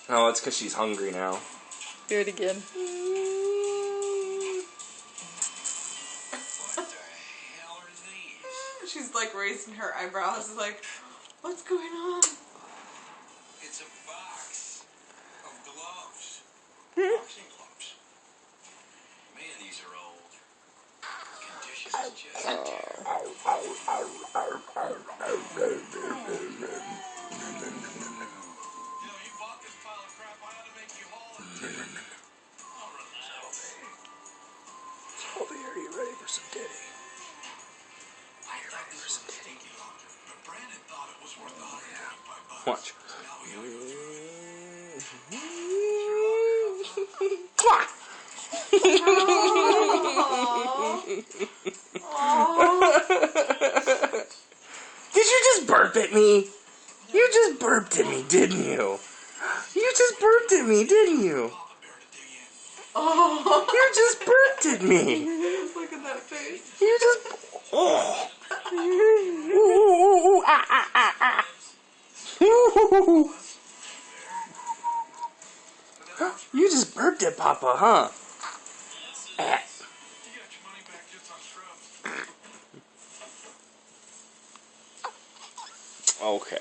No, it's because she's hungry now. Do it again. What the hell are these? She's like raising her eyebrows, like, what's going on? It's a box of gloves. Boxing gloves. Man, these are old. Condition is just terrible. You know, you bought this pile of crap, I ought to make you haul it. Oh, relax. Shelby, are you ready for some titty? I thought this was stinky. But Brandon thought it was worth $125. Watch. Now we gotta go through it. Did you just burp at me? You just burped at me, didn't you? You just burped at me, didn't you? Oh, You just burped at me. look at that face. You just... Oh. Ooh, ooh, ooh, ah, ah, ah, ah. Ooh. You just burped at Papa, huh? You got your money back just on scrubs. Okay.